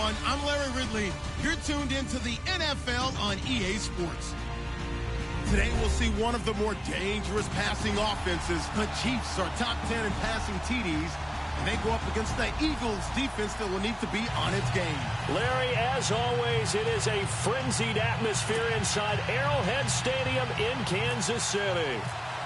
everyone. I'm Larry Ridley. You're tuned into the NFL on EA Sports. Today we'll see one of the more dangerous passing offenses. The Chiefs are top 10 in passing TDs, and they go up against the Eagles defense that will need to be on its game. Larry, as always, it is a frenzied atmosphere inside Arrowhead Stadium in Kansas City.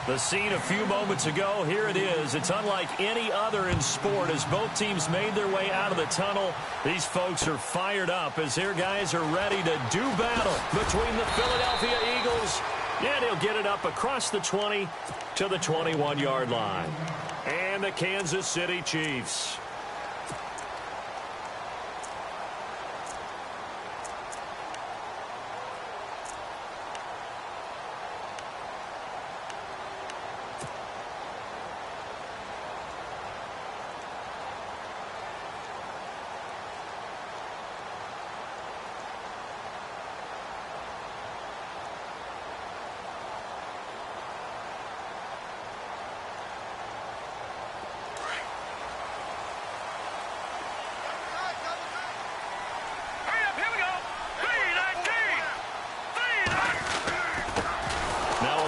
The scene a few moments ago, here it is. It's unlike any other in sport as both teams made their way out of the tunnel. These folks are fired up as their guys are ready to do battle between the Philadelphia Eagles. And he'll get it up across the 20 to the 21-yard line. And the Kansas City Chiefs.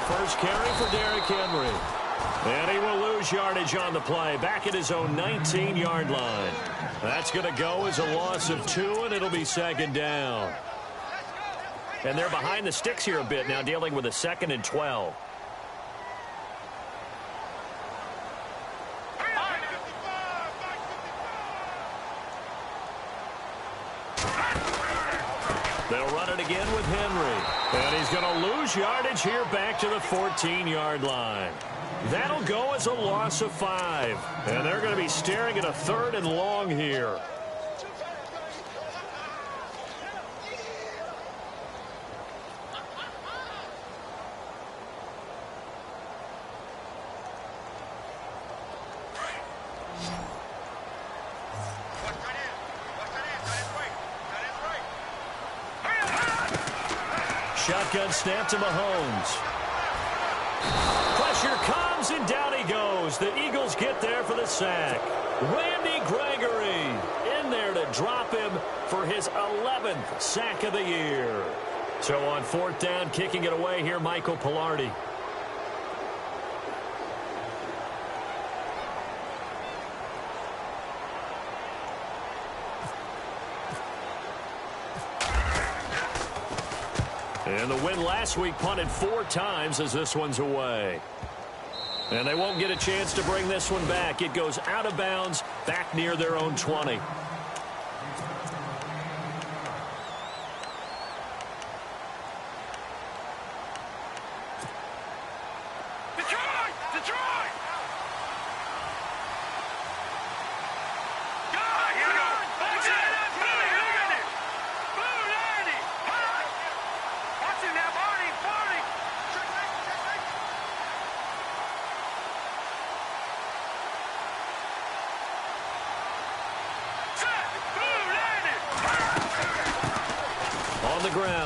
First carry for Derrick Henry. And he will lose yardage on the play. Back at his own 19-yard line. That's going to go as a loss of 2, and it'll be second down. And they're behind the sticks here a bit now, dealing with a 2nd and 12. They'll run it again with Henry. And he's going to lose yardage here back to the 14-yard line. That'll go as a loss of 5. And they're going to be staring at a 3rd and long here. Shotgun snap to Mahomes. Pressure comes, and down he goes. The Eagles get there for the sack. Randy Gregory in there to drop him for his 11th sack of the year. So on 4th down, kicking it away here, Michael Palardy. And the win last week punted 4 times as this one's away. And they won't get a chance to bring this one back. It goes out of bounds back near their own 20.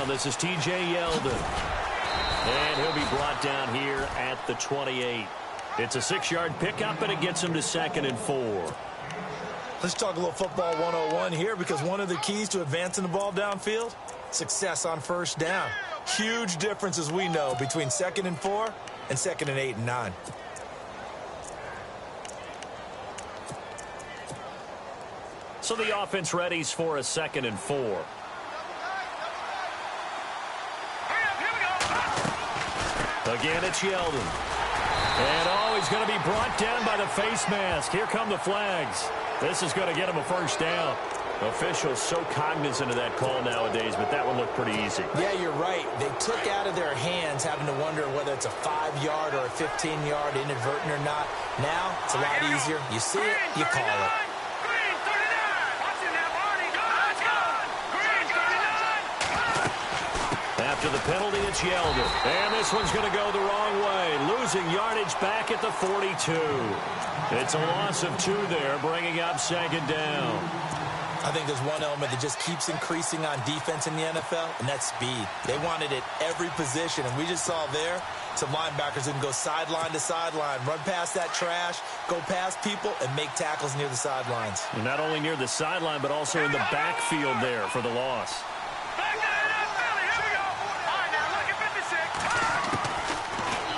This is T.J. Yeldon. And he'll be brought down here at the 28. It's a 6-yard pickup, and it gets him to 2nd and 4. Let's talk a little football 101 here, because one of the keys to advancing the ball downfield, success on 1st down. Huge difference, as we know, between 2nd and 4 and 2nd and 8 and 9. So the offense readies for a 2nd and 4. Again, it's Yeldon. And, he's going to be brought down by the face mask. Here come the flags. This is going to get him a 1st down. Officials so cognizant of that call nowadays, but that one looked pretty easy. Yeah, you're right. They took out of their hands having to wonder whether it's a 5-yard or a 15-yard inadvertent or not. Now, it's a lot easier. You see it, you call it. After the penalty, it's Yeldon. And this one's going to go the wrong way. Losing yardage back at the 42. It's a loss of 2 there, bringing up 2nd down. I think there's one element that just keeps increasing on defense in the NFL, and that's speed. They want it at every position, and we just saw there some linebackers who can go sideline to sideline, run past that trash, go past people, and make tackles near the sidelines. And not only near the sideline, but also in the backfield there for the loss.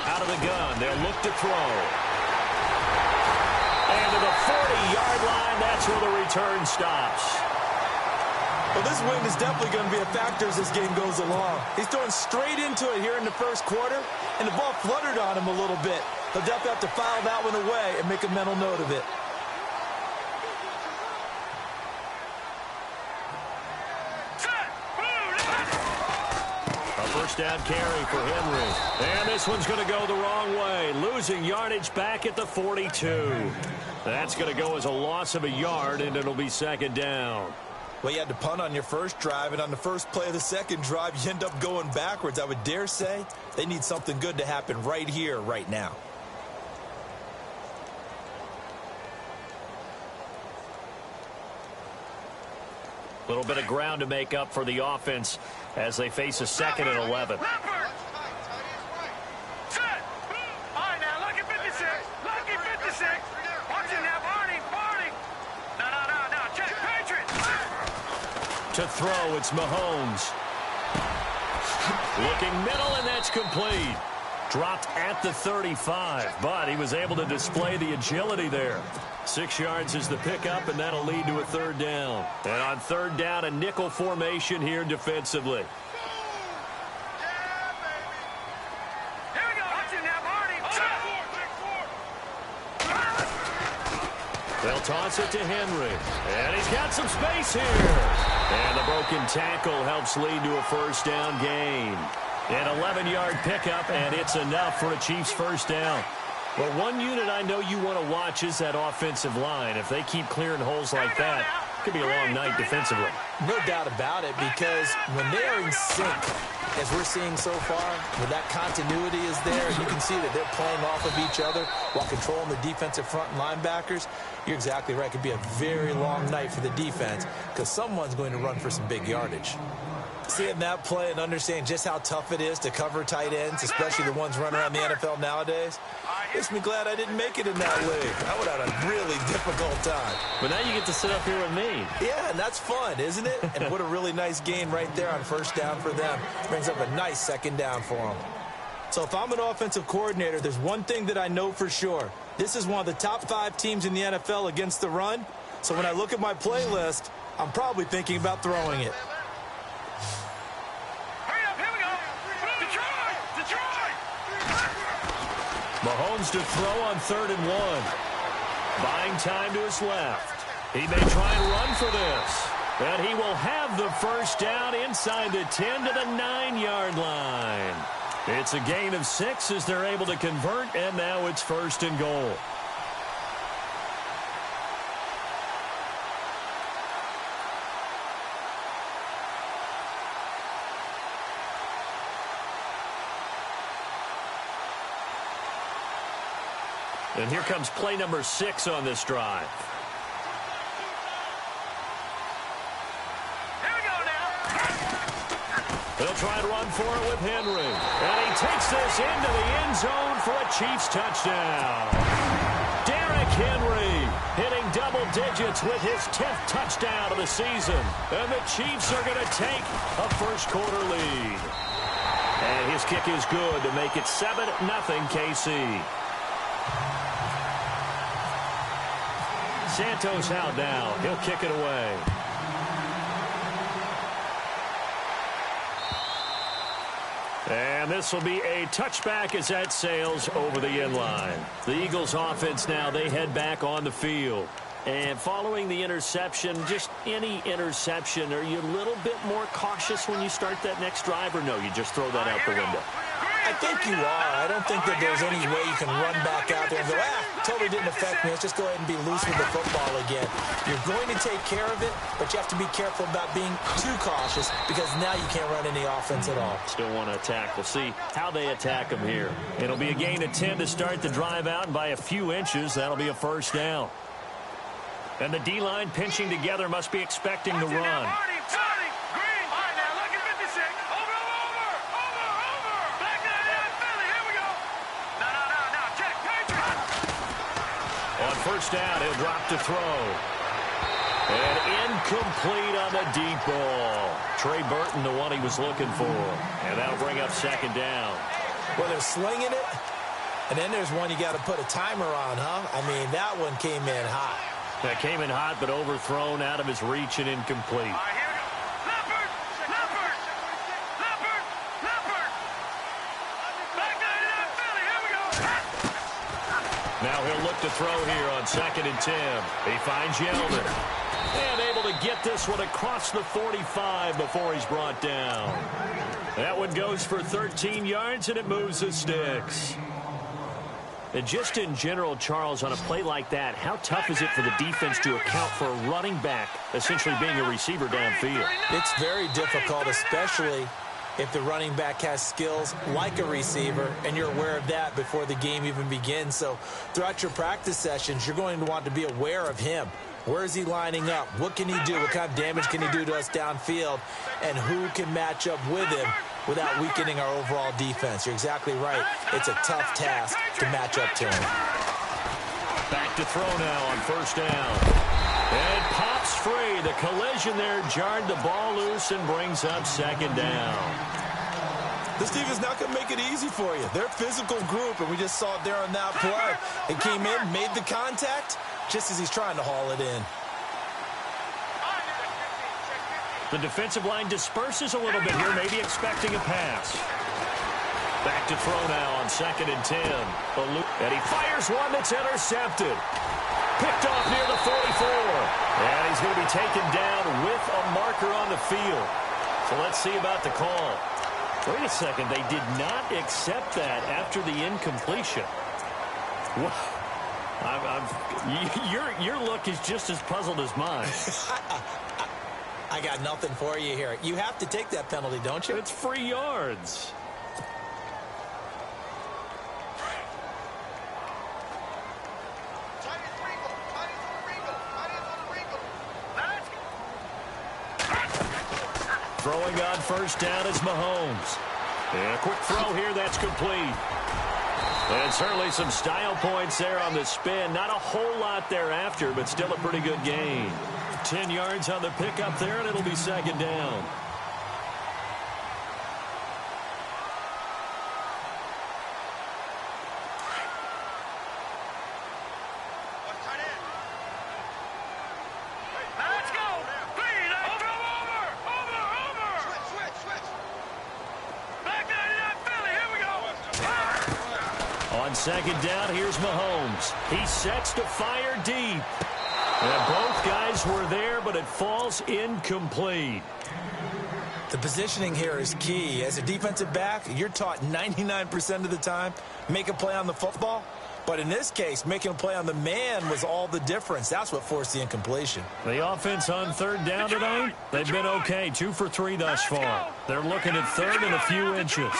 Out of the gun, they'll look to throw. And to the 40-yard line, that's where the return stops. Well, this wind is definitely going to be a factor as this game goes along. He's throwing straight into it here in the first quarter, and the ball fluttered on him a little bit. He'll definitely have to file that one away and make a mental note of it. A first down carry for Henry. And this one's going to go the wrong way, losing yardage back at the 42. That's going to go as a loss of a yard, and it'll be second down. Well, you had to punt on your first drive, and on the first play of the second drive, you end up going backwards. I would dare say they need something good to happen right here, right now. A little bit of ground to make up for the offense as they face a second and 11. To throw, it's Mahomes. Looking middle, and that's complete. Dropped at the 35, but he was able to display the agility there. 6 yards is the pickup, and that'll lead to a third down. And on third down, a nickel formation here defensively. They'll toss it to Henry. And he's got some space here. And the broken tackle helps lead to a first down gain. An 11-yard pickup, and it's enough for a Chiefs first down. Well, one unit I know you want to watch is that offensive line. If they keep clearing holes like that, it could be a long night defensively. No doubt about it, because when they are in sync, as we're seeing so far, where that continuity is there, you can see that they're playing off of each other while controlling the defensive front and linebackers. You're exactly right. It could be a very long night for the defense because someone's going to run for some big yardage. Seeing that play and understanding just how tough it is to cover tight ends, especially the ones running around the NFL nowadays, makes me glad I didn't make it in that league. I would have had a really difficult time. But now you get to sit up here with me. Yeah, and that's fun, isn't it? And what a really nice gain right there on first down for them. Brings up a nice second down for them. So if I'm an offensive coordinator, there's one thing that I know for sure. This is one of the top 5 teams in the NFL against the run. So when I look at my playlist, I'm probably thinking about throwing it. Mahomes to throw on 3rd and 1. Buying time to his left. He may try and run for this. And he will have the first down inside the 10 to the 9-yard line. It's a gain of 6 as they're able to convert, and now it's 1st and goal. And here comes play number 6 on this drive. Here we go now. They'll try and run for it with Henry. And he takes this into the end zone for a Chiefs touchdown. Derrick Henry hitting double digits with his 10th touchdown of the season. And the Chiefs are going to take a first-quarter lead. And his kick is good to make it 7-0 KC. Santos out now. He'll kick it away. And this will be a touchback as that sails over the end line. The Eagles offense now, they head back on the field. And following the interception, just any interception, are you a little bit more cautious when you start that next drive, or no, you just throw that out the window? I think you are. I don't think that there's any way you can run back out there and go, totally didn't affect me. Let's just go ahead and be loose with the football again. You're going to take care of it, but you have to be careful about being too cautious because now you can't run any offense at all. Still want to attack. We'll see how they attack them here. It'll be a gain of 10 to start the drive out, and by a few inches, that'll be a first down. And the D-line pinching together must be expecting the run. On first down, he'll drop to throw. And incomplete on the deep ball. Trey Burton, the one he was looking for. And that'll bring up second down. Well, they're slinging it. And then there's one you got to put a timer on, huh? I mean, that one came in hot. That came in hot, but overthrown, out of his reach, and incomplete. Now he'll look to throw here on 2nd and 10. He finds Yeldon. And able to get this one across the 45 before he's brought down. That one goes for 13 yards, and it moves the sticks. And just in general, Charles, on a play like that, how tough is it for the defense to account for a running back essentially being a receiver downfield? It's very difficult, especially if the running back has skills like a receiver, and you're aware of that before the game even begins. So throughout your practice sessions, you're going to want to be aware of him. Where is he lining up? What can he do? What kind of damage can he do to us downfield? And who can match up with him without weakening our overall defense? You're exactly right. It's a tough task to match up to him. Back to throw now on first down. And pops free. The collision there jarred the ball loose and brings up second down. This defense not going to make it easy for you. They're a physical group, and we just saw it there on that play. It came in, made the contact, just as he's trying to haul it in. The defensive line disperses a little bit here, maybe expecting a pass. Back to throw now on 2nd and 10. And he fires one that's intercepted. Picked off near the 44. And he's going to be taken down with a marker on the field. So let's see about the call. Wait a second, they did not accept that after the incompletion. Your look is just as puzzled as mine. I got nothing for you here. You have to take that penalty, don't you? It's free yards. Throwing on first down is Mahomes. And a quick throw here, that's complete. And certainly some style points there on the spin. Not a whole lot thereafter, but still a pretty good gain. 10 yards on the pickup there, and it'll be second down. On second down, here's Mahomes. He sets to fire deep. And both guys were there, but it falls incomplete. The positioning here is key. As a defensive back, you're taught 99% of the time, make a play on the football. But in this case, making a play on the man was all the difference. That's what forced the incompletion. The offense on third down tonight, they've been okay. 2 for 3 thus far. They're looking at third and a few inches.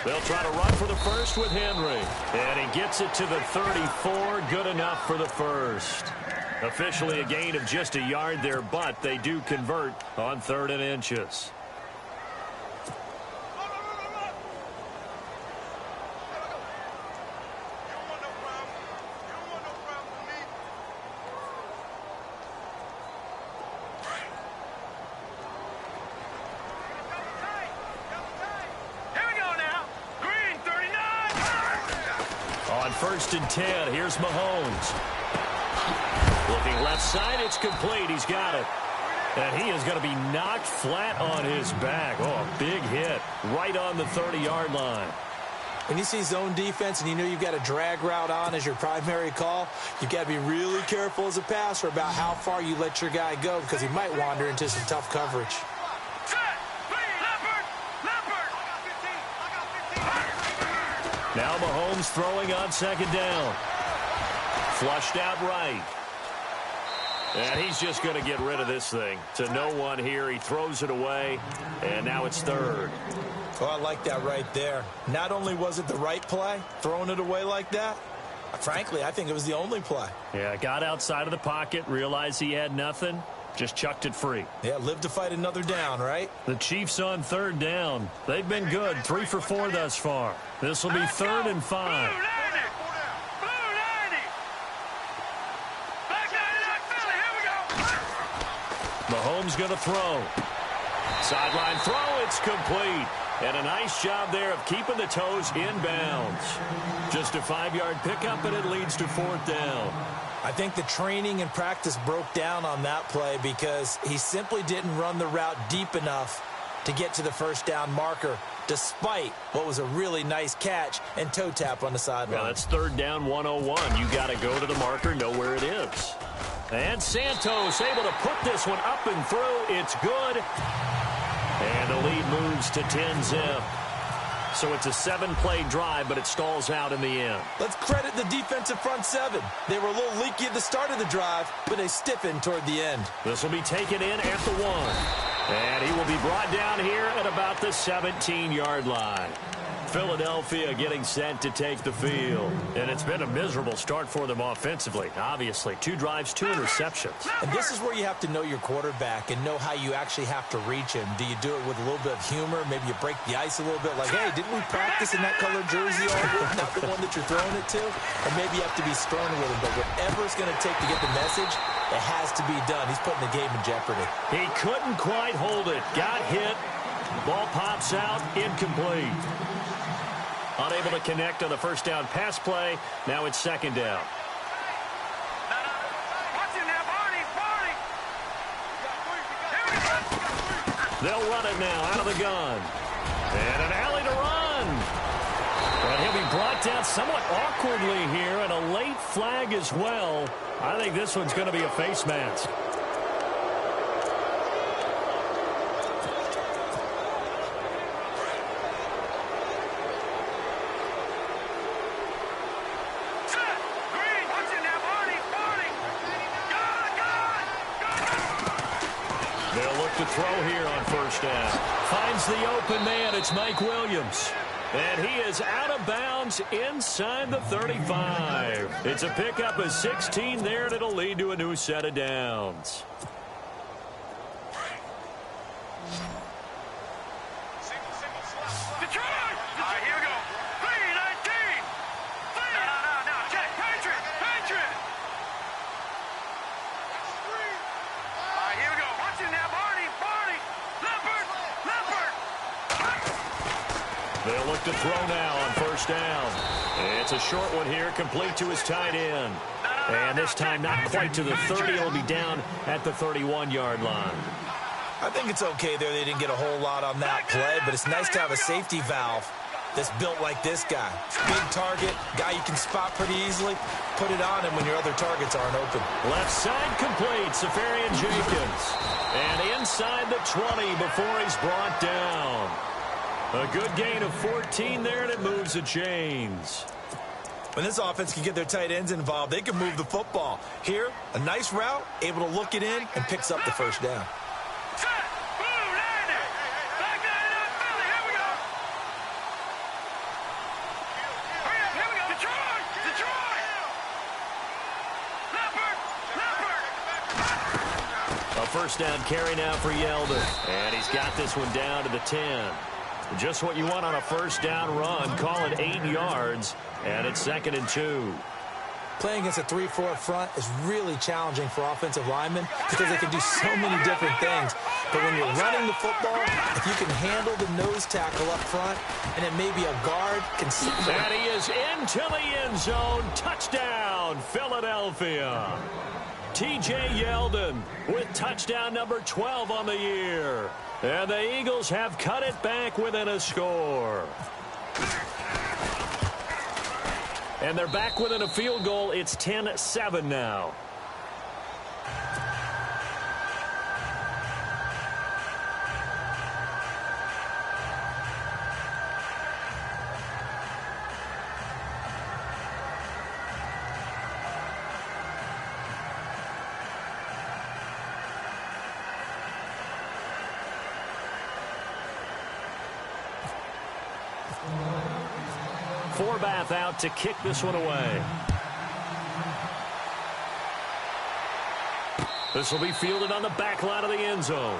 They'll try to run for the first with Henry. And he gets it to the 34. Good enough for the first. Officially a gain of just a yard there, but they do convert on 3rd and inches. On 1st and 10, here's Mahomes. Looking left side, it's complete. He's got it. And he is going to be knocked flat on his back. Oh, a big hit right on the 30-yard line. When you see zone defense and you know you've got a drag route on as your primary call, you've got to be really careful as a passer about how far you let your guy go because he might wander into some tough coverage. Now Mahomes throwing on 2nd down. Flushed out right. And he's just going to get rid of this thing. To no one here. He throws it away. And now it's 3rd. Oh, I like that right there. Not only was it the right play, throwing it away like that, Frankly, I think it was the only play. Yeah, got outside of the pocket, realized he had nothing, just chucked it free. Yeah, live to fight another down, right? The Chiefs on third down. They've been good, 3 for 4 thus far. This will be 3rd and 5. Mahomes going to throw. Sideline throw, it's complete. And a nice job there of keeping the toes in bounds. Just a 5-yard pickup, and it leads to 4th down. I think the training and practice broke down on that play because he simply didn't run the route deep enough to get to the first down marker, despite what was a really nice catch and toe tap on the sideline. Yeah, that's 3rd down 101. You got to go to the marker, know where it is. And Santos able to put this one up and through. It's good. And the lead moves to 10-zip. So it's a 7-play drive, but it stalls out in the end. Let's credit the defensive front 7. They were a little leaky at the start of the drive, but they stiffened toward the end. This will be taken in at the 1. And he will be brought down here at about the 17-yard line. Philadelphia getting set to take the field. And it's been a miserable start for them offensively. Obviously, 2 drives, 2 interceptions. And this is where you have to know your quarterback and know how you actually have to reach him. Do you do it with a little bit of humor? Maybe you break the ice a little bit like, hey, didn't we practice in that colored jersey all week? Not the one that you're throwing it to? Or maybe you have to be stern with him. But whatever it's going to take to get the message, it has to be done. He's putting the game in jeopardy. He couldn't quite hold it. Got hit. Ball pops out. Incomplete. Unable to connect on the first down pass play. Now it's 2nd down. They'll run it now out of the gun. And an alley to run. And he'll be brought down somewhat awkwardly here, and a late flag as well. I think this one's going to be a face mask. To throw here on first down. Finds the open man. It's Mike Williams. And he is out of bounds inside the 35. It's a pickup of 16 there, and it'll lead to a new set of downs. They'll look to throw now on first down. It's a short one here, complete to his tight end. And this time not quite to the 30. It'll be down at the 31-yard line. I think it's okay there. They didn't get a whole lot on that play, but it's nice to have a safety valve that's built like this guy. Big target, guy you can spot pretty easily. Put it on him when your other targets aren't open. Left side complete, Safarian Jenkins. And inside the 20 before he's brought down. A good gain of 14 there, and it moves the chains. When this offense can get their tight ends involved, they can move the football. Here, a nice route, able to look it in, and picks up the first down. A first down carry now for Yeldon. And he's got this one down to the 10. Just what you want on a first down run. Call it 8 yards, and it's 2nd and 2. Playing against a 3-4 front is really challenging for offensive linemen because they can do so many different things. But when you're running the football, if you can handle the nose tackle up front, and then maybe a guard can... And he is into the end zone. Touchdown, Philadelphia. T.J. Yeldon with touchdown number 12 on the year. And the Eagles have cut it back within a score. And they're back within a field goal. It's 10-7 now. Forbath out to kick this one away. This will be fielded on the back line of the end zone.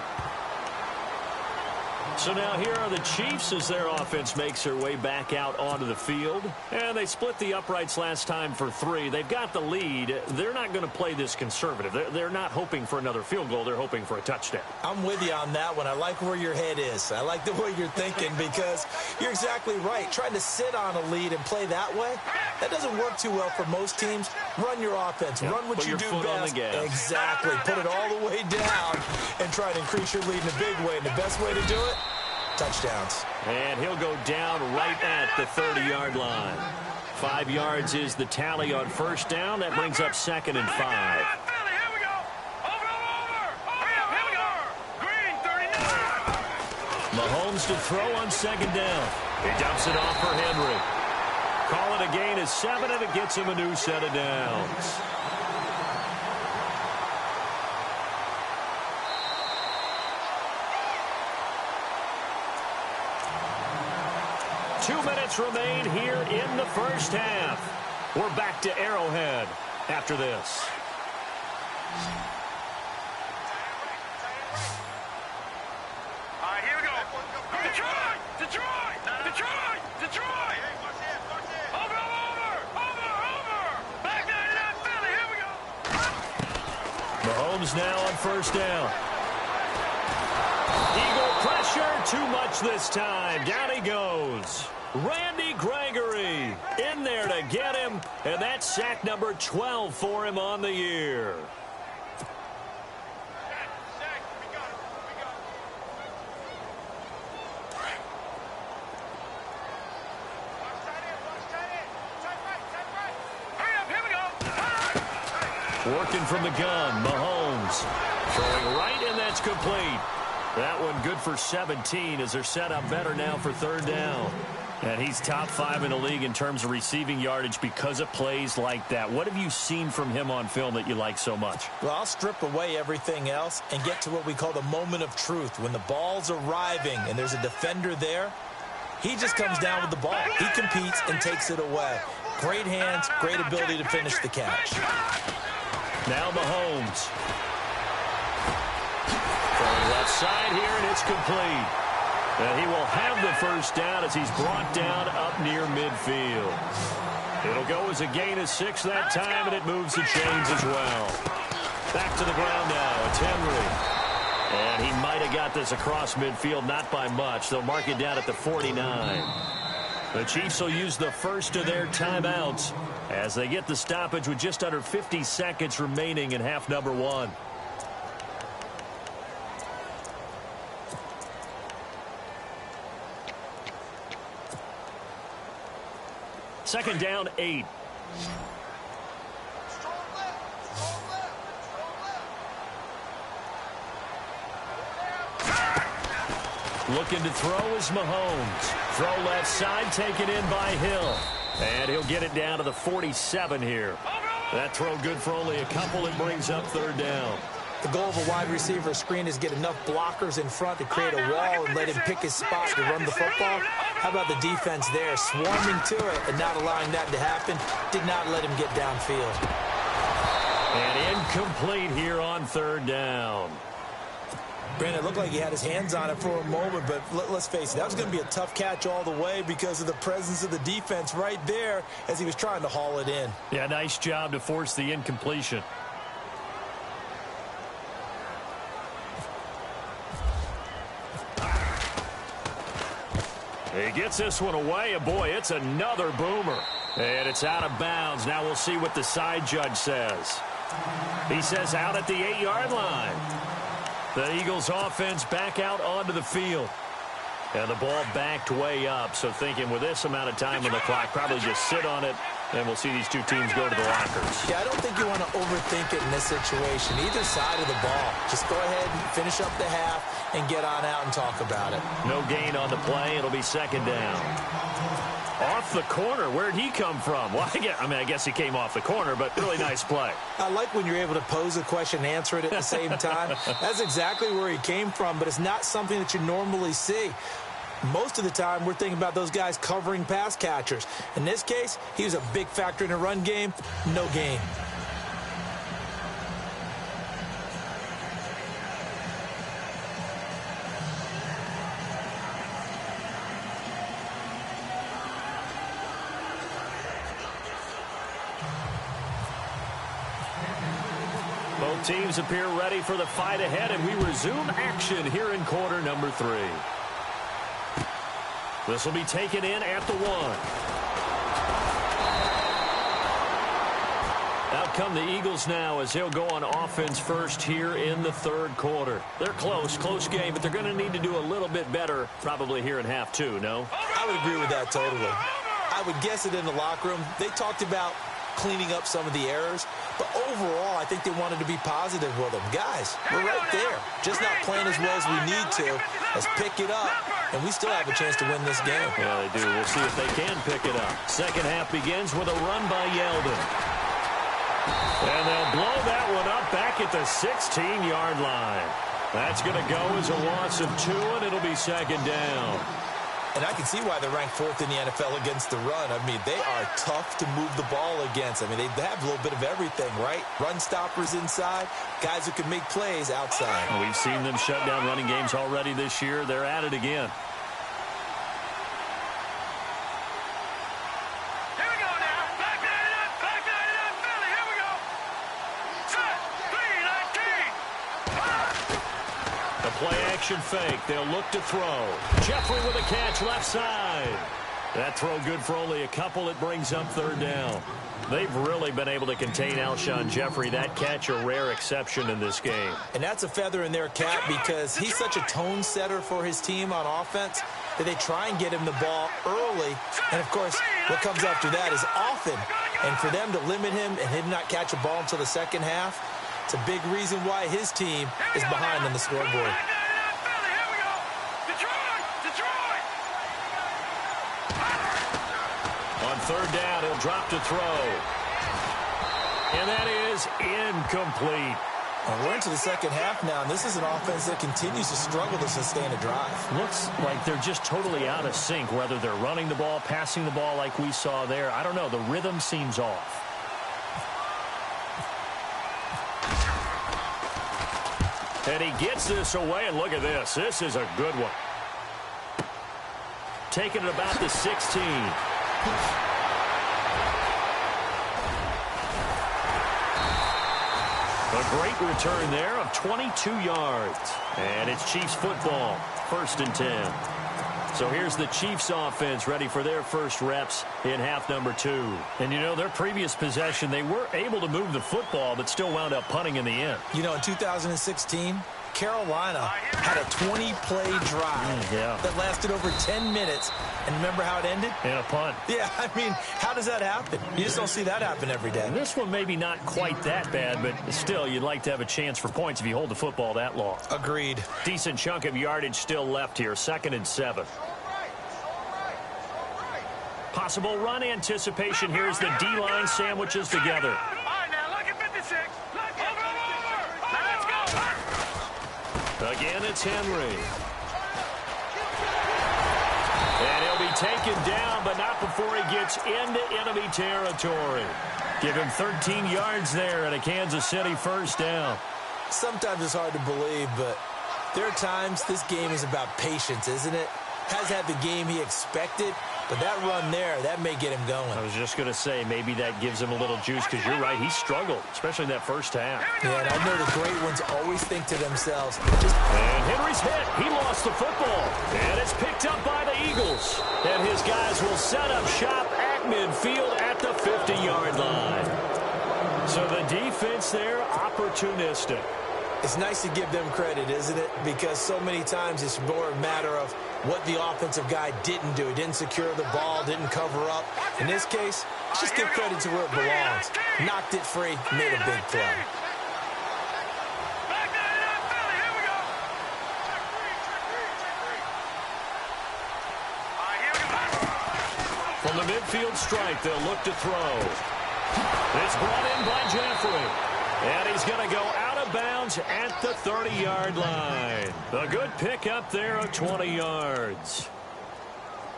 So now here are the Chiefs as their offense makes their way back out onto the field. And they split the uprights last time for 3. They've got the lead. They're not going to play this conservative. They're not hoping for another field goal. They're hoping for a touchdown. I'm with you on that one. I like where your head is. I like the way you're thinking because you're exactly right. Trying to sit on a lead and play that way, that doesn't work too well for most teams. Run your offense. Yep. Run what you do best. Exactly. Put it all the way down and try to increase your lead in a big way. And the best way to do it, touchdowns. And he'll go down right at the 30-yard line. 5 yards is the tally on first down. That brings up 2nd and 5. Mahomes to throw on 2nd down. He dumps it off for Henry. Call it a gain of 7, and it gets him a new set of downs. Two minutes remain here in the first half. We're back to Arrowhead after this. All right, here we go. Detroit! Detroit! Detroit! Detroit! Over! Back down to that Philly. Here we go. Mahomes now on first down. Eagle pressure, too much this time. Down he goes. Randy Gregory in there to get him, and that's sack number 12 for him on the year. Working from the gun, Mahomes throwing right, and that's complete. That one good for 17 as they're set up better now for 3rd down. And he's top 5 in the league in terms of receiving yardage because of plays like that. What have you seen from him on film that you like so much? Well, I'll strip away everything else and get to what we call the moment of truth. When the ball's arriving and there's a defender there, he just comes down with the ball. He competes and takes it away. Great hands, great ability to finish the catch. Now Mahomes. Throwing left side here, and it's complete. And he will have the first down as he's brought down up near midfield. It'll go as a gain of 6 that time, and it moves the chains as well. Back to the ground now. It's Henry. And he might have got this across midfield, not by much. They'll mark it down at the 49. The Chiefs will use the first of their timeouts as they get the stoppage with just under 50 seconds remaining in half number 1. Second down, 8. Looking to throw is Mahomes. Throw left side, taken in by Hill. And he'll get it down to the 47 here. That throw good for only a couple. It brings up 3rd down. The goal of a wide receiver screen is get enough blockers in front to create a wall and let him pick his spot to run the football. How about the defense there, swarming to it and not allowing that to happen? Did not let him get downfield. And incomplete here on 3rd down. Brandon, it looked like he had his hands on it for a moment, but let's face it, that was going to be a tough catch all the way because of the presence of the defense right there as he was trying to haul it in. Yeah, nice job to force the incompletion. He gets this one away, and boy, it's another boomer. And it's out of bounds. Now we'll see what the side judge says. He says out at the 8-yard line. The Eagles offense back out onto the field. And the ball backed way up. So thinking with this amount of time on the clock, probably just sit on it, and we'll see these two teams go to the lockers. Yeah, I don't think you want to overthink it in this situation. Either side of the ball. Just go ahead and finish up the half and get on out and talk about it. No gain on the play. It'll be 2nd down. Off the corner. Where'd he come from? Well, I guess he came off the corner, but really nice play. I like when you're able to pose a question and answer it at the same time. That's exactly where he came from, but it's not something that you normally see. Most of the time, we're thinking about those guys covering pass catchers. In this case, he was a big factor in the run game. No gain. Both teams appear ready for the fight ahead, and we resume action here in quarter number 3. This will be taken in at the 1. Out come the Eagles now as they'll go on offense first here in the third quarter. They're close game, but they're going to need to do a little bit better probably here in half 2, no? I would agree with that totally. I would guess it in the locker room. They talked about cleaning up some of the errors, but overall, I think they wanted to be positive with them. Guys, we're right there. Just not playing as well as we need to. Let's pick it up, and we still have a chance to win this game. Yeah, they do. We'll see if they can pick it up. Second half begins with a run by Yeldon. And they'll blow that one up back at the 16-yard line. That's going to go as a loss of 2, and it'll be second down. And I can see why they're ranked 4th in the NFL against the run. I mean, they are tough to move the ball against. I mean, they have a little bit of everything, right? Run stoppers inside, guys who can make plays outside. We've seen them shut down running games already this year. They're at it again. Play-action fake. They'll look to throw. Jeffrey with a catch left side. That throw good for only a couple. It brings up third down. They've really been able to contain Alshon Jeffrey. That catch a rare exception in this game. And that's a feather in their cap because he's such a tone setter for his team on offense that they try and get him the ball early. And, of course, what comes after that is often. And for them to limit him and him not catch a ball until the second half, it's a big reason why his team is behind on the scoreboard. On third down, he'll drop to throw. And that is incomplete. Well, we're into the second half now, and this is an offense that continues to struggle to sustain a drive. Looks like they're just totally out of sync, whether they're running the ball, passing the ball like we saw there. I don't know. The rhythm seems off. And he gets this away, and look at this. This is a good one. Taking it about the 16. A great return there of 22 yards. And it's Chiefs football, 1st and 10. So here's the Chiefs offense ready for their first reps in half number 2. And, you know, their previous possession, they were able to move the football but still wound up punting in the end. You know, in 2016, Carolina had a 20-play drive that lasted over 10 minutes. And remember how it ended? In a punt. Yeah, I mean, how does that happen? You just don't see that happen every day. And this one maybe not quite that bad, but still, you'd like to have a chance for points if you hold the football that long. Agreed. Decent chunk of yardage still left here, 2nd and 7. Possible run anticipation here as the D-line sandwiches together. All right, now look at 56. Over. Now let's go. Again, it's Henry. And he'll be taken down, but not before he gets into enemy territory. Give him 13 yards there and a Kansas City first down. Sometimes it's hard to believe, but there are times this game is about patience, isn't it? Has had the game he expected, but that run there, that may get him going. I was just going to say, maybe that gives him a little juice, because you're right, he struggled, especially in that first half. Yeah, and I know the great ones always think to themselves, And Henry's hit. He lost the football. And it's picked up by the Eagles. And his guys will set up shop at midfield at the 50-yard line. So the defense there, opportunistic. It's nice to give them credit, isn't it? Because so many times it's more a matter of what the offensive guy didn't do. He didn't secure the ball, didn't cover up. In this case, let's just give credit to where it belongs. Knocked it free, made a big play. From the midfield strike, they'll look to throw. It's brought in by Jeffrey. And he's going to go out of bounds at the 30-yard line. A good pickup there of 20 yards.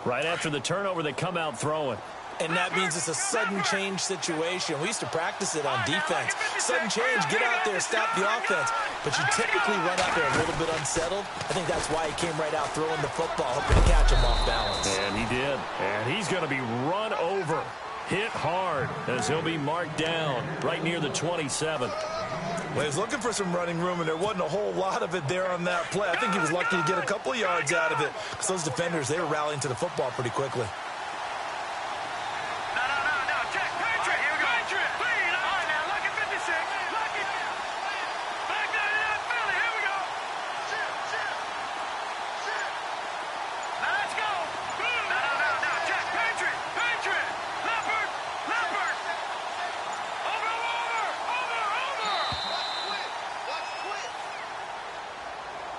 Right after the turnover, they come out throwing. And that means it's a sudden change situation. We used to practice it on defense. Sudden change, get out there, stop the offense. But you typically run out there a little bit unsettled. I think that's why he came right out throwing the football, hoping to catch him off balance. And he did. And he's going to be run over. hit hard as he'll be marked down right near the 27. Well, he was looking for some running room, and there wasn't a whole lot of it there on that play. I think he was lucky to get a couple of yards out of it because those defenders, they were rallying to the football pretty quickly.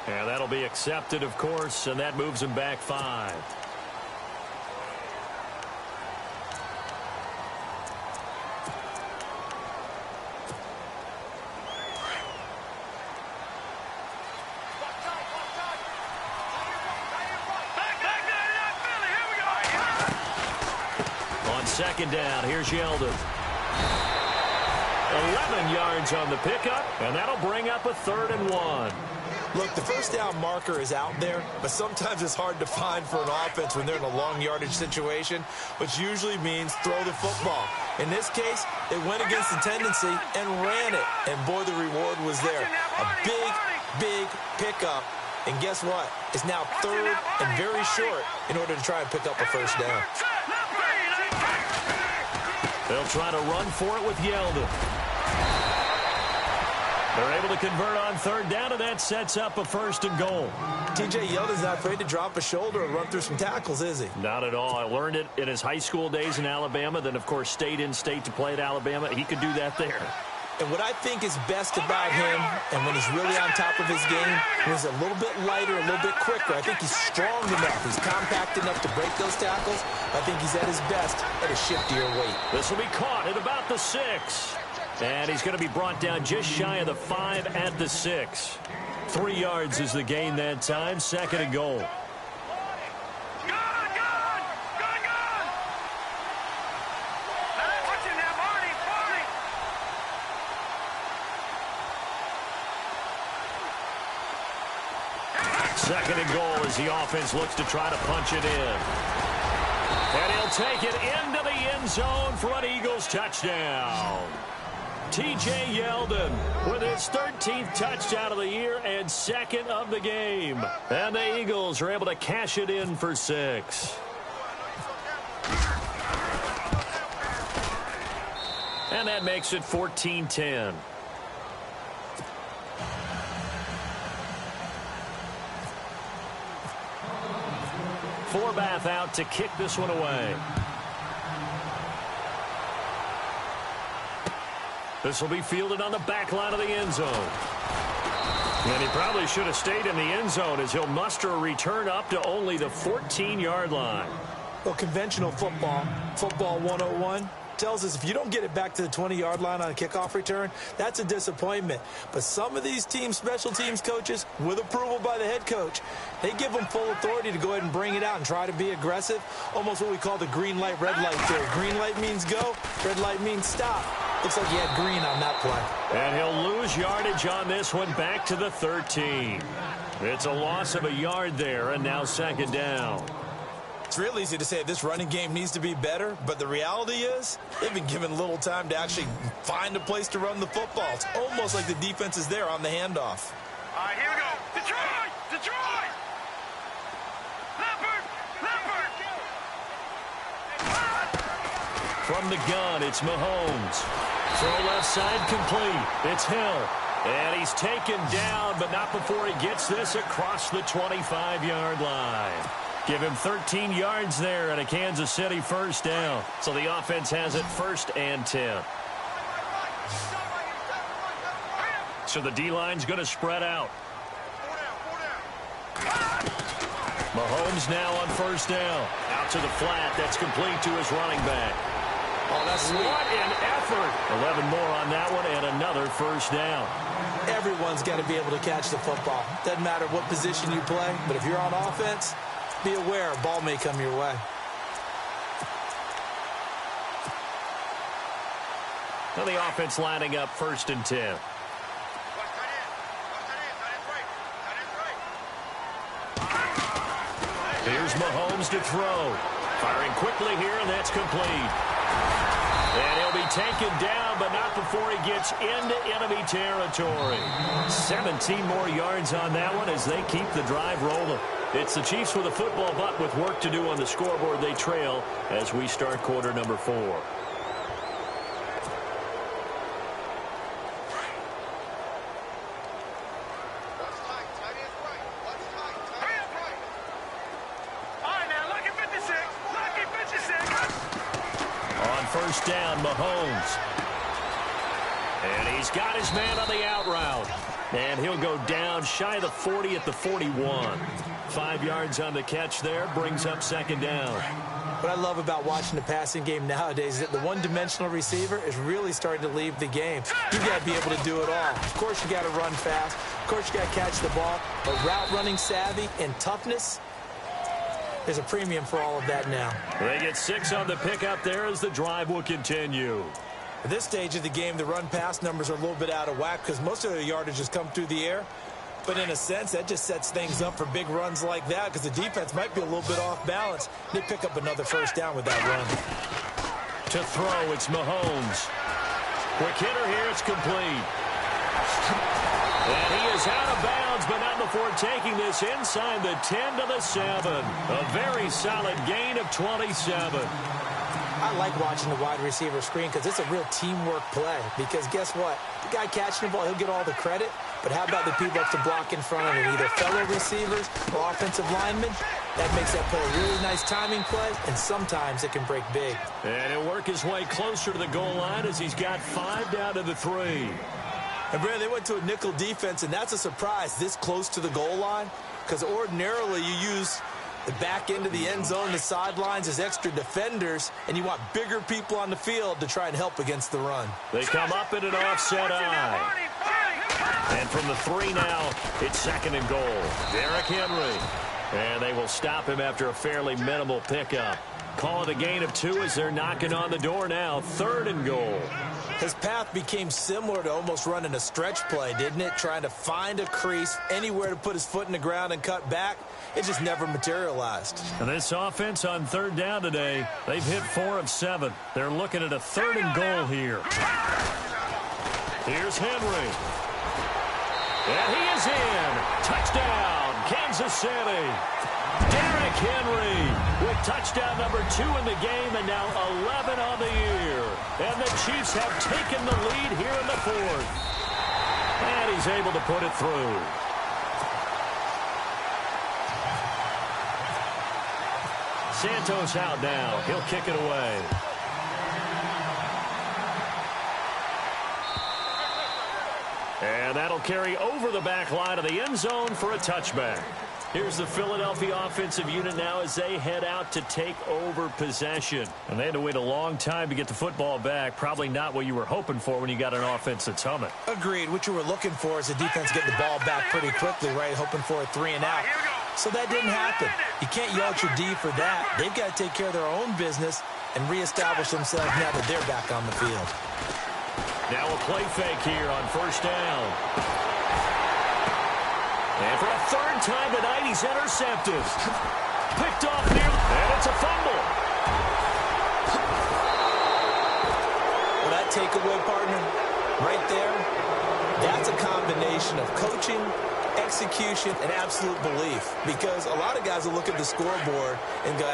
And that'll be accepted, of course, and that moves him back 5. On second down, here's Yeldon. 11 yards on the pickup, and that'll bring up a 3rd and 1. Look, the first down marker is out there, but sometimes it's hard to find for an offense when they're in a long yardage situation, which usually means throw the football. In this case, they went against the tendency and ran it, and boy, the reward was there. A big pickup, and guess what? It's now 3rd and very short in order to try and pick up a first down. They'll try to run for it with Yeldon. They're able to convert on 3rd down, and that sets up a 1st and goal. T.J. Yeldon's not afraid to drop a shoulder and run through some tackles, is he? Not at all. I learned it in his high school days in Alabama, then, of course, stayed in state to play at Alabama. He could do that there. And what I think is best about him, and when he's really on top of his game, when he's a little bit lighter, a little bit quicker, I think he's strong enough. He's compact enough to break those tackles. I think he's at his best at a shiftier weight. This will be caught at about the 6. And he's going to be brought down just shy of the 5 at the 6. 3 yards is the gain that time. 2nd and goal. Second and goal as the offense looks to try to punch it in. And he'll take it into the end zone for an Eagles touchdown. T.J. Yeldon with his 13th touchdown of the year and 2nd of the game. And the Eagles are able to cash it in for 6. And that makes it 14-10. Forbath out to kick this one away. This will be fielded on the back line of the end zone. And he probably should have stayed in the end zone as he'll muster a return up to only the 14-yard line. Well, conventional football 101, tells us if you don't get it back to the 20-yard line on a kickoff return, that's a disappointment. But some of these teams, special teams coaches, with approval by the head coach, they give them full authority to go ahead and bring it out and try to be aggressive. Almost what we call the green light, red light theory. Green light means go, red light means stop. Looks like he had green on that play. And he'll lose yardage on this one back to the 13. It's a loss of a yard there, and now 2nd down. It's real easy to say this running game needs to be better, but the reality is they've been given little time to actually find a place to run the football. It's almost like the defense is there on the handoff. All right, here we go. Detroit! Detroit! Leopard! Leopard! From the gun, it's Mahomes. Throw left side complete. It's Hill. And he's taken down, but not before he gets this across the 25-yard line. Give him 13 yards there and a Kansas City 1st down. So the offense has it 1st and 10. So the D-line's going to spread out. Mahomes now on 1st down. Out to the flat. That's complete to his running back. Oh, that's sweet. What an effort. 11 more on that one and another 1st down. Everyone's got to be able to catch the football. Doesn't matter what position you play, but if you're on offense, be aware a ball may come your way. Now the offense lining up 1st and 10. Here's Mahomes to throw. Firing quickly here, and that's complete. And he'll be taken down, but not before he gets into enemy territory. 17 more yards on that one as they keep the drive rolling. It's the Chiefs with a football, but with work to do on the scoreboard. They trail as we start quarter number 4. First down, Mahomes. And he's got his man on the out route. And he'll go down shy of the 40 at the 41. 5 yards on the catch there, brings up second down. What I love about watching the passing game nowadays is that the one-dimensional receiver is really starting to leave the game. You've got to be able to do it all. Of course, you got to run fast. Of course, you got to catch the ball. But route running savvy and toughness, there's a premium for all of that now. They get 6 on the pickup there as the drive will continue. At this stage of the game, the run-pass numbers are a little bit out of whack because most of their yardage has come through the air. But in a sense, that just sets things up for big runs like that because the defense might be a little bit off balance. They pick up another first down with that run. To throw, it's Mahomes. Quick hitter here, it's complete. And he is out of bounds, but not before taking this inside the 10 to the 7. A very solid gain of 27. I like watching the wide receiver screen because it's a real teamwork play. Because guess what? The guy catching the ball, he'll get all the credit. But how about the people up to block in front of him, either fellow receivers or offensive linemen? That makes that play a really nice timing play, and sometimes it can break big. And he'll work his way closer to the goal line as he's got 5 down to the 3. And, Brad, they went to a nickel defense, and that's a surprise this close to the goal line because ordinarily you use the back end of the end zone, the sidelines as extra defenders, and you want bigger people on the field to try and help against the run. They come up in an offset eye. And from the 3 now, it's second and goal. Derrick Henry. And they will stop him after a fairly minimal pickup. Call it a gain of 2 as they're knocking on the door now. 3rd and goal. His path became similar to almost running a stretch play, didn't it? Trying to find a crease, anywhere to put his foot in the ground and cut back. It just never materialized. And this offense on 3rd down today, they've hit 4 of 7. They're looking at a 3rd and goal here. Here's Henry. And he is in. Touchdown, Kansas City. Derrick Henry with touchdown number 2 in the game and now 11 on the year. And the Chiefs have taken the lead here in the 4th. And he's able to put it through. Santos out now. He'll kick it away. And that'll carry over the back line of the end zone for a touchback. Here's the Philadelphia offensive unit now as they head out to take over possession. And they had to wait a long time to get the football back. Probably not what you were hoping for when you got an offense that's humming. Agreed. What you were looking for is the defense getting the ball back pretty quickly, right? Hoping for a 3 and out. So that didn't happen. You can't yell at your D for that. They've got to take care of their own business and reestablish themselves now that they're back on the field. Now a play fake here on 1st down. And for a 3rd time tonight, he's intercepted. Picked off near, and it's a fumble. Well, that takeaway, partner, right there, that's a combination of coaching, execution, and absolute belief. Because a lot of guys will look at the scoreboard and go,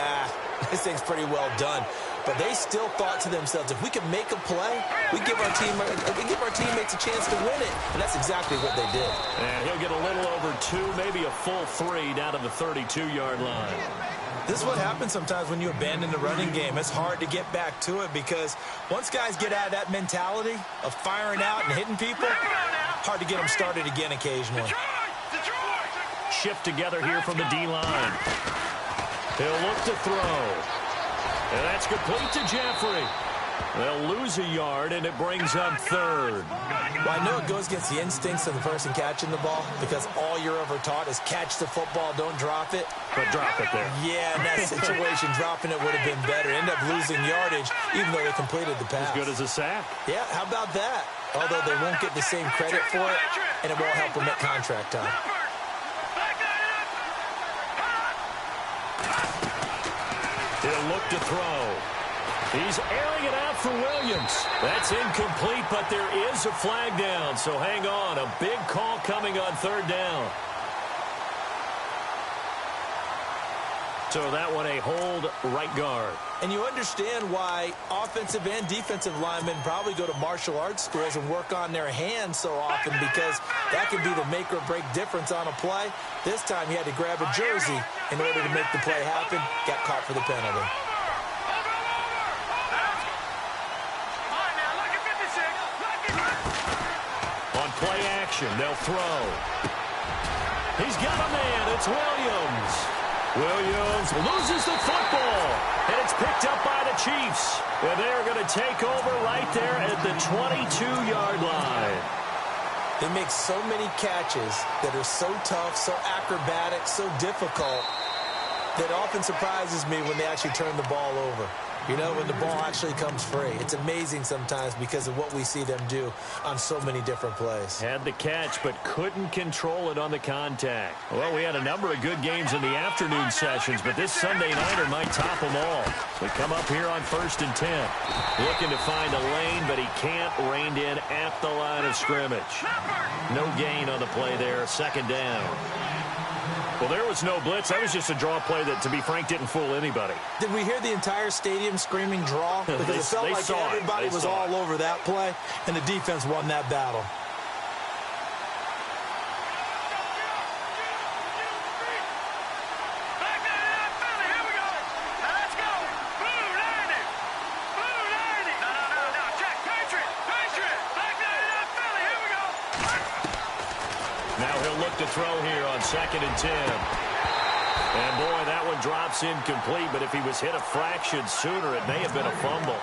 this thing's pretty well done. But they still thought to themselves, if we can make a play, we give our teammates a chance to win it. And that's exactly what they did. And he'll get a little over 2, maybe a full 3 down to the 32-yard line. This is what happens sometimes when you abandon the running game. It's hard to get back to it because once guys get out of that mentality of firing out and hitting people, hard to get them started again occasionally. Shift together here from the D-line. He'll look to throw. And that's complete to Jeffrey. They'll lose a yard, and it brings up 3rd. Well, I know it goes against the instincts of the person catching the ball because all you're ever taught is catch the football, don't drop it. But drop it there. Yeah, in that situation, dropping it would have been better. End up losing yardage, even though they completed the pass. As good as a sack. Yeah, how about that? Although they won't get the same credit for it, and it won't help them at contract time. He'll look to throw. He's airing it out for Williams. That's incomplete, but there is a flag down. So hang on. A big call coming on third down. So that one a hold right guard. And you understand why offensive and defensive linemen probably go to martial arts schools and work on their hands so often, because that can be the make or break difference on a play. This time he had to grab a jersey in order to make the play happen. Got caught for the penalty. On play action, they'll throw. He's got a man. It's Williams. Williams loses the football, and it's picked up by the Chiefs. And they're going to take over right there at the 22-yard line. They make so many catches that are so tough, so acrobatic, so difficult, that often surprises me when they actually turn the ball over. You know, when the ball actually comes free. It's amazing sometimes because of what we see them do on so many different plays. Had the catch, but couldn't control it on the contact. Well, we had a number of good games in the afternoon sessions, but this Sunday nighter might top them all. We come up here on 1st and 10. Looking to find a lane, but he can't. Reined in at the line of scrimmage. No gain on the play there. 2nd down. Well, there was no blitz. That was just a draw play that, to be frank, didn't fool anybody. Did we hear the entire stadium screaming draw? Because it felt like everybody was all over that play, and the defense won that battle. To throw here on 2nd and 10. And boy, that one drops incomplete, but if he was hit a fraction sooner, it may have been a fumble.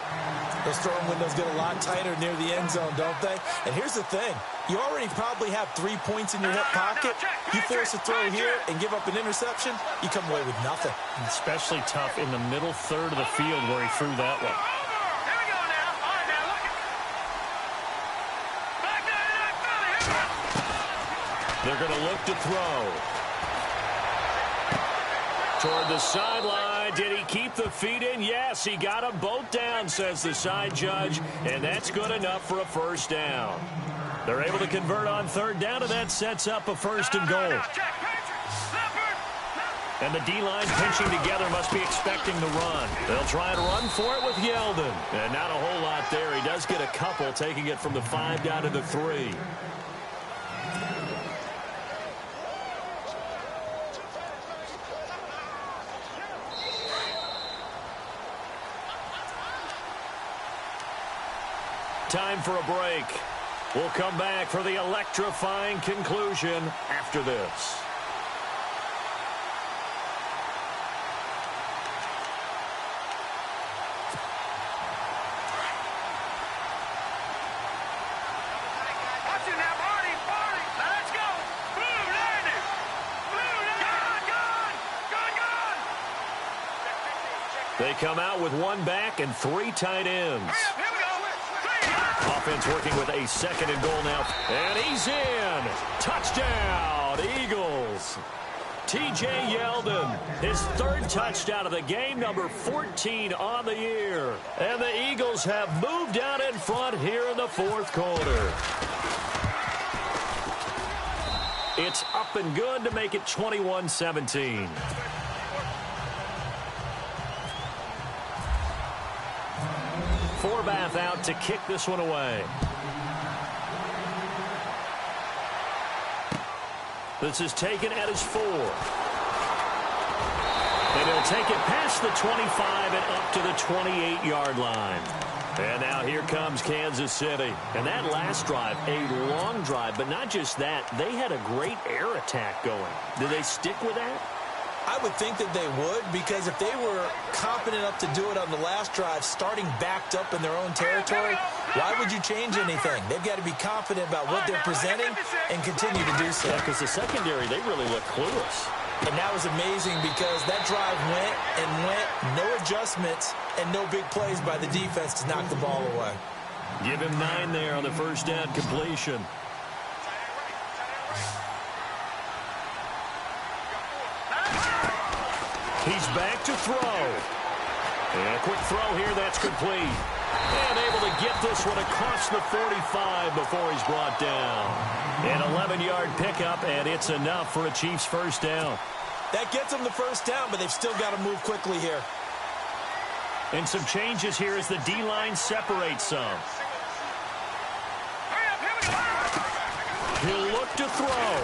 Those throwing windows get a lot tighter near the end zone, don't they? And here's the thing. You already probably have 3 points in your hip pocket. You force a throw here and give up an interception, you come away with nothing. Especially tough in the middle third of the field where he threw that one. They're going to look to throw. Toward the sideline. Did he keep the feet in? Yes, he got them both down, says the side judge. And that's good enough for a 1st down. They're able to convert on 3rd down, and that sets up a 1st and goal. And the D-line pinching together must be expecting the run. They'll try and run for it with Yeldon. And not a whole lot there. He does get a couple, taking it from the 5 down to the 3. Time for a break. We'll come back for the electrifying conclusion after this. Watch it now, Marty. Let's go. Blue landed. Gone. They come out with 1 back and 3 tight ends. Offense working with a 2nd and goal now. And he's in. Touchdown, Eagles. T.J. Yeldon, his 3rd touchdown of the game, number 14 on the year. And the Eagles have moved out in front here in the 4th quarter. It's up and good to make it 21-17. Forbath out to kick this one away. This is taken at his 4. And he'll take it past the 25 and up to the 28-yard line. And now here comes Kansas City. And that last drive, a long drive, but not just that. They had a great air attack going. Do they stick with that? I would think that they would, because if they were confident enough to do it on the last drive, starting backed up in their own territory, why would you change anything? They've got to be confident about what they're presenting and continue to do so. Yeah, because the secondary, they really look clueless. And that was amazing because that drive went and went, no adjustments, and no big plays by the defense to knock the ball away. Give him 9 there on the 1st down completion. He's back to throw. And a quick throw here, that's complete. And able to get this one across the 45 before he's brought down. An 11-yard pickup, and it's enough for a Chiefs first down. That gets them the first down, but they've still got to move quickly here. And some changes here as the D-line separates some. He'll look to throw.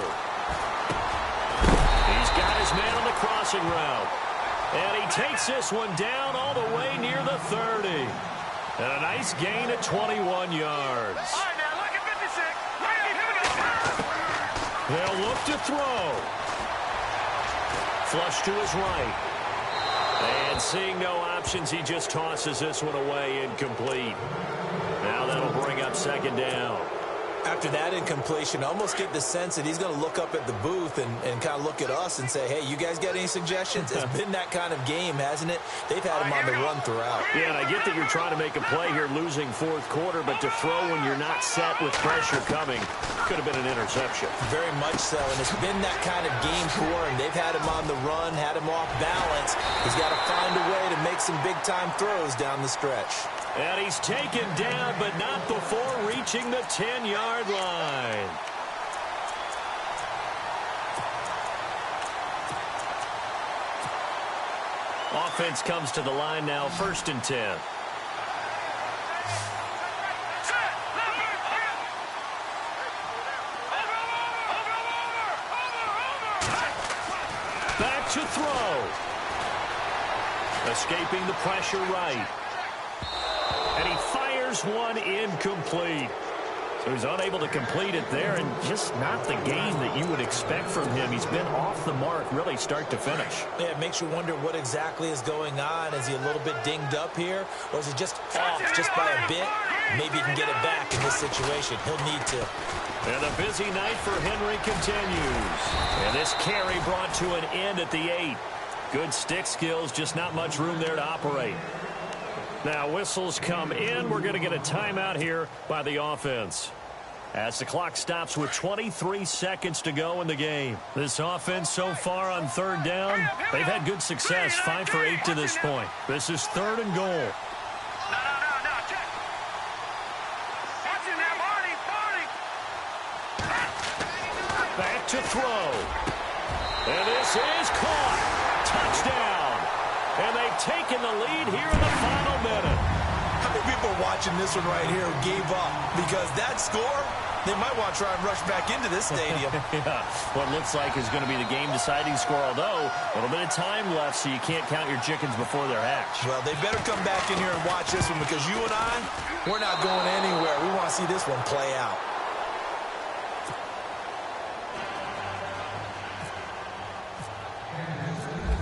He's got his man on the crossing route. And he takes this one down all the way near the 30. And a nice gain at 21 yards. All right, now look at 56. Here we go. They'll look to throw. Flush to his right. And seeing no options, he just tosses this one away incomplete. Now that'll bring up second down. After that incompletion, I almost get the sense that he's going to look up at the booth and kind of look at us and say, hey, you guys got any suggestions? It's been that kind of game, hasn't it? They've had him on the run throughout. Yeah, and I get that you're trying to make a play here losing fourth quarter, but to throw when you're not set with pressure coming could have been an interception. Very much so, and it's been that kind of game for him. They've had him on the run, had him off balance. He's got to find a way to make some big-time throws down the stretch. And he's taken down, but not before reaching the 10-yard line. Offense comes to the line now, 1st and 10. Back to throw. Escaping the pressure right. And he fires one incomplete. So he's unable to complete it there, and just not the game that you would expect from him. He's been off the mark, really start to finish. Yeah, it makes you wonder what exactly is going on. Is he a little bit dinged up here, or is it just off just by a bit? Maybe he can get it back in this situation. He'll need to. And a busy night for Henry continues. And this carry brought to an end at the 8. Good stick skills, just not much room there to operate. Now whistles come in. We're going to get a timeout here by the offense. As the clock stops with 23 seconds to go in the game. This offense so far on 3rd down, they've had good success, 5 for 8 to this point. This is 3rd and goal. No, check. Watch it now, Barney. Back to throw. And this is caught. Touchdown. And they've taken the lead here in the final minute. How many people watching this one right here gave up? Because that score, they might want to try and rush back into this stadium. Yeah, what looks like is going to be the game-deciding score, although a little bit of time left, so you can't count your chickens before they're hatched. Well, they better come back in here and watch this one, because you and I, we're not going anywhere. We want to see this one play out.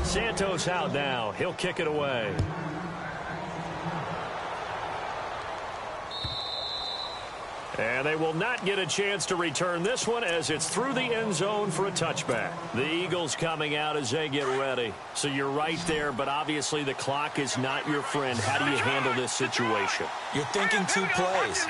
Santos out now. He'll kick it away. And they will not get a chance to return this one as it's through the end zone for a touchback. The Eagles coming out as they get ready. So you're right there, but obviously the clock is not your friend. How do you handle this situation? You're thinking 2 plays.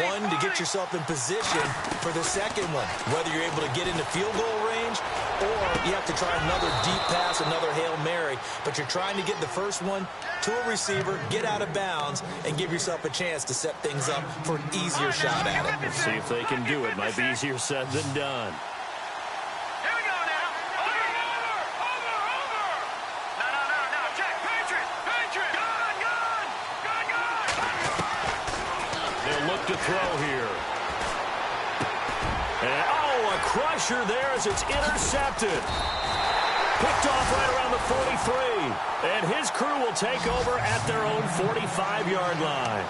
One, to get yourself in position for the second one. Whether you're able to get into field goal range or you have to try another deep pass, another Hail Mary. But you're trying to get the first one to a receiver, get out of bounds, and give yourself a chance to set things up for an easier shot at it. Let's see if they can do it. Might be easier said than done. Here we go now. Over. No. Check. Patriot. Gun. They'll look to throw here. And, a crusher there as it's intercepted. Picked off right around the 43. And his crew will take over at their own 45-yard line.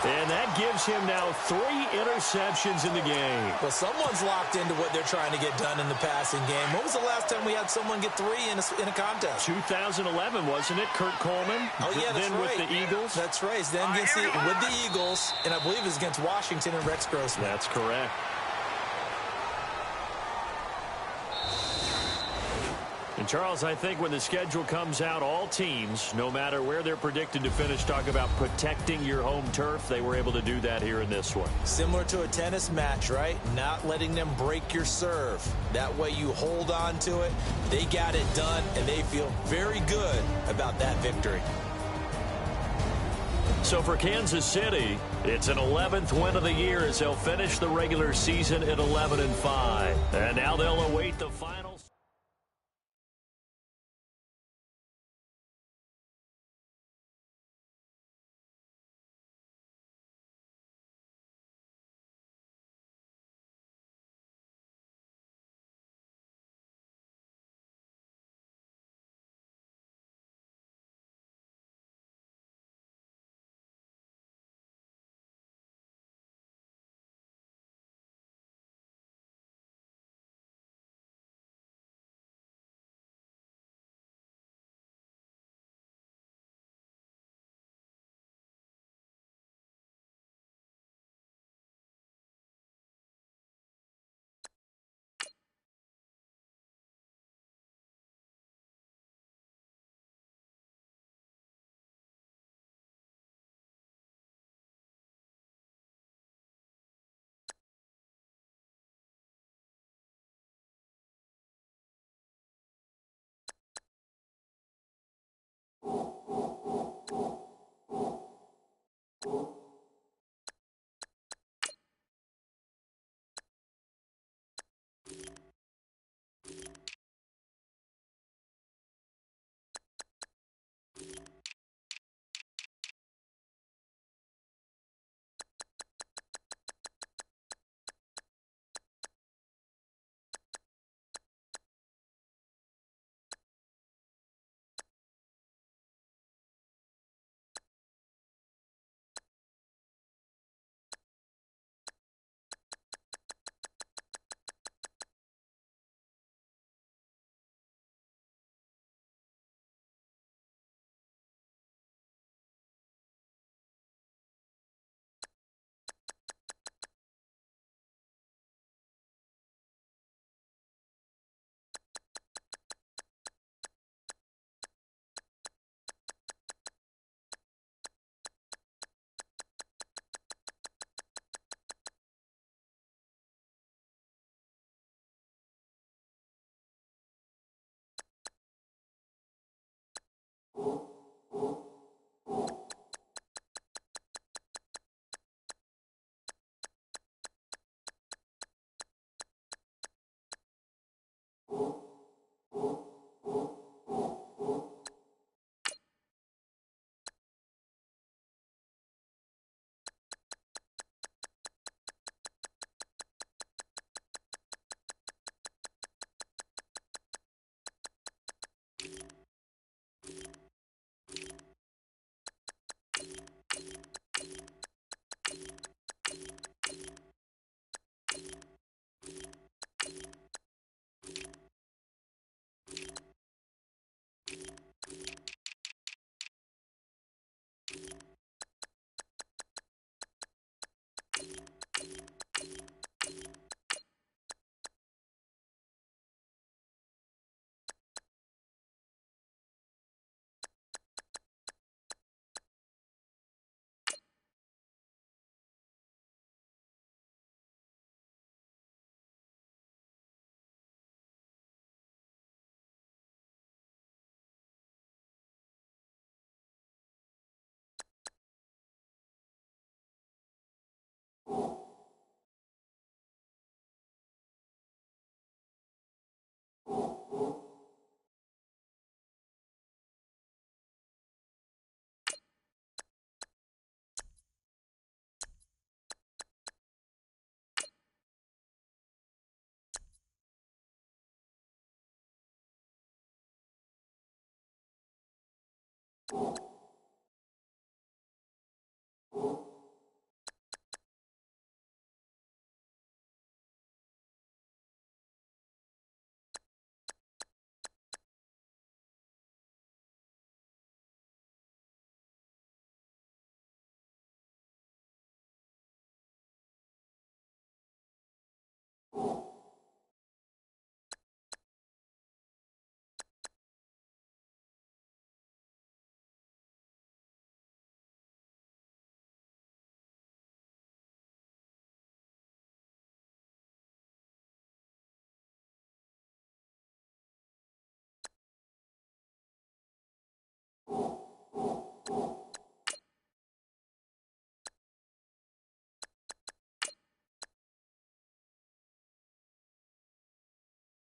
And that gives him now 3 interceptions in the game. Well, someone's locked into what they're trying to get done in the passing game. When was the last time we had someone get 3 in a contest? 2011, wasn't it? Kurt Coleman? Oh, yeah, that's then right. with the Eagles? That's right. Then with the Eagles, and I believe it was against Washington and Rex Grossman. That's correct. And, Charles, I think when the schedule comes out, all teams, no matter where they're predicted to finish, talk about protecting your home turf. They were able to do that here in this one. Similar to a tennis match, right? Not letting them break your serve. That way you hold on to it. They got it done, and they feel very good about that victory. So for Kansas City, it's an 11th win of the year as they'll finish the regular season at 11-5. And now they'll await the finals.